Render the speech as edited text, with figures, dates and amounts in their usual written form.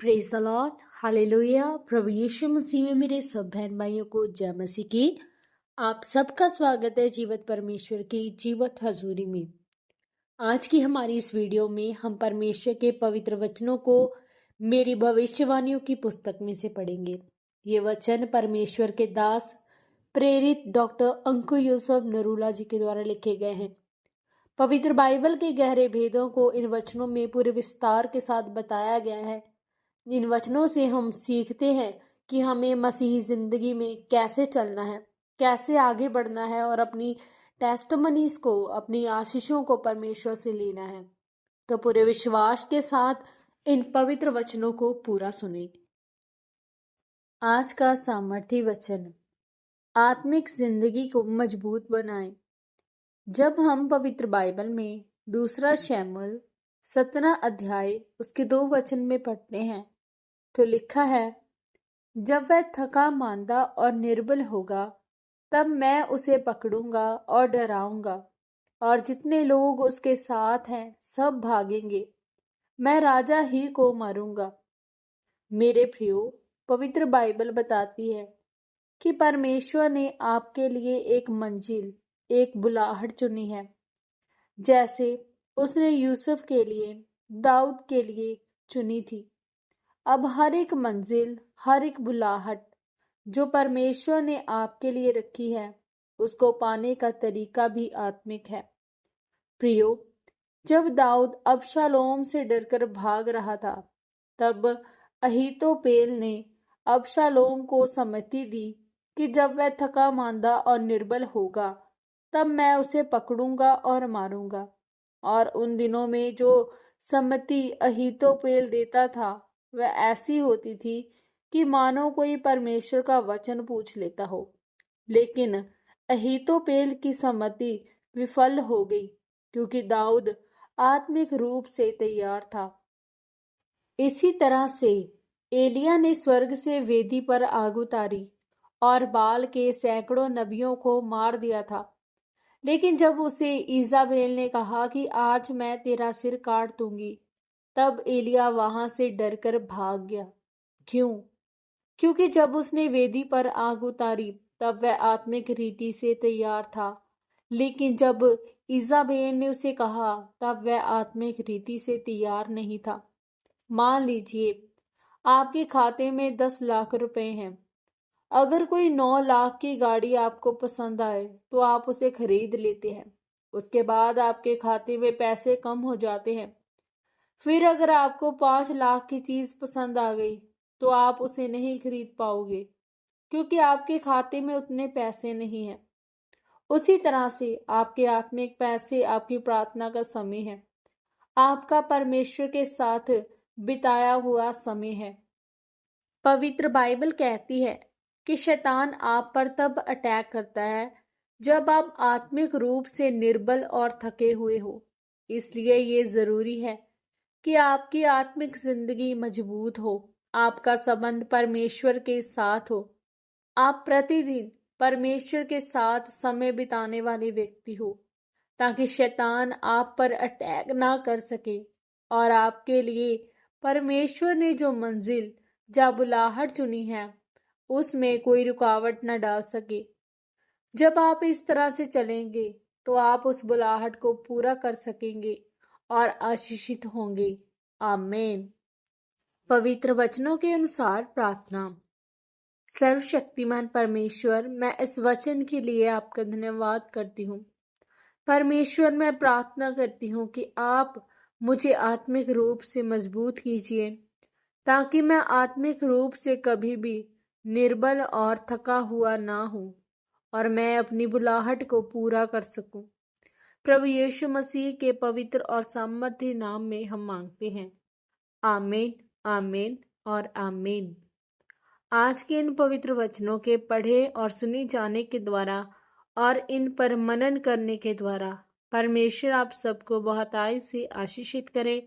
Praise the Lord, hallelujah. प्रभु यीशु मसीह में मेरे सब बहन भाइयों को जय मसीह की। आप सबका स्वागत है जीवत परमेश्वर की जीवत हजूरी में। आज की हमारी इस वीडियो में हम परमेश्वर के पवित्र वचनों को मेरी भविष्यवाणियों की पुस्तक में से पढ़ेंगे। ये वचन परमेश्वर के दास प्रेरित डॉक्टर अंकु यूसुफ नरूला जी के द्वारा लिखे गए हैं। पवित्र बाइबल के गहरे भेदों को इन वचनों में पूरे विस्तार के साथ बताया गया है। इन वचनों से हम सीखते हैं कि हमें मसीही जिंदगी में कैसे चलना है, कैसे आगे बढ़ना है और अपनी टेस्टमनीज को, अपनी आशीषों को परमेश्वर से लेना है। तो पूरे विश्वास के साथ इन पवित्र वचनों को पूरा सुने। आज का सामर्थी वचन, आत्मिक जिंदगी को मजबूत बनाएं। जब हम पवित्र बाइबल में 2 शमूएल 17 अध्याय उसके 2 वचन में पढ़ते हैं तो लिखा है, जब वह थका मांदा और निर्बल होगा तब मैं उसे पकड़ूंगा और डराऊंगा और जितने लोग उसके साथ हैं सब भागेंगे। मैं राजा ही को मारूंगा। मेरे प्रियो, पवित्र बाइबल बताती है कि परमेश्वर ने आपके लिए एक मंजिल, एक बुलाहट चुनी है। जैसे उसने यूसुफ के लिए, दाऊद के लिए चुनी थी। अब हर एक मंजिल, हर एक बुलाहट जो परमेश्वर ने आपके लिए रखी है, उसको पाने का तरीका भी आत्मिक है। प्रियो, जब दाऊद अबशालोम से डरकर भाग रहा था, तब अहीतोपेल ने अबशालोम को सम्मति दी कि जब वह थका मांदा और निर्बल होगा तब मैं उसे पकड़ूंगा और मारूंगा। और उन दिनों में जो सम्मति अहीतोपेल देता था वह ऐसी होती थी कि मानो कोई परमेश्वर का वचन पूछ लेता हो। लेकिन अहीतोपेल की सम्मति विफल हो गई क्योंकि दाऊद आत्मिक रूप से तैयार था। इसी तरह से एलिया ने स्वर्ग से वेदी पर आग उतारी और बाल के सैकड़ों नबियों को मार दिया था। लेकिन जब उसे इजाबेल ने कहा कि आज मैं तेरा सिर काट दूंगी, तब एलिया वहां से डरकर भाग गया। क्यों? क्योंकि जब उसने वेदी पर आग उतारी तब वह आत्मिक रीति से तैयार था, लेकिन जब इजाबेल ने उसे कहा तब वह आत्मिक रीति से तैयार नहीं था। मान लीजिए आपके खाते में 10 लाख रुपए हैं। अगर कोई 9 लाख की गाड़ी आपको पसंद आए तो आप उसे खरीद लेते हैं। उसके बाद आपके खाते में पैसे कम हो जाते हैं। फिर अगर आपको 5 लाख की चीज पसंद आ गई तो आप उसे नहीं खरीद पाओगे क्योंकि आपके खाते में उतने पैसे नहीं हैं। उसी तरह से आपके आत्मिक पैसे आपकी प्रार्थना का समय है, आपका परमेश्वर के साथ बिताया हुआ समय है। पवित्र बाइबल कहती है कि शैतान आप पर तब अटैक करता है जब आप आत्मिक रूप से निर्बल और थके हुए हो। इसलिए ये जरूरी है कि आपकी आत्मिक जिंदगी मजबूत हो, आपका संबंध परमेश्वर के साथ हो, आप प्रतिदिन परमेश्वर के साथ समय बिताने वाले व्यक्ति हो, ताकि शैतान आप पर अटैक ना कर सके और आपके लिए परमेश्वर ने जो मंजिल, जो बुलाहट चुनी है, उसमें कोई रुकावट न डाल सके। जब आप इस तरह से चलेंगे तो आप उस बुलाहट को पूरा कर सकेंगे और आशीषित होंगे। आमीन। पवित्र वचनों के अनुसार प्रार्थना। सर्वशक्तिमान परमेश्वर, मैं इस वचन के लिए आपका धन्यवाद करती हूँ। परमेश्वर, मैं प्रार्थना करती हूँ कि आप मुझे आत्मिक रूप से मजबूत कीजिए ताकि मैं आत्मिक रूप से कभी भी निर्बल और थका हुआ ना हूँ और मैं अपनी बुलाहट को पूरा कर सकूं। प्रभु यीशु मसीह के पवित्र और सामर्थ्य नाम में हम मांगते हैं। आमीन, आमीन और आमीन। आज के इन पवित्र वचनों के पढ़े और सुनी जाने के द्वारा और इन पर मनन करने के द्वारा परमेश्वर आप सबको बहुतायत से आशीषित करे।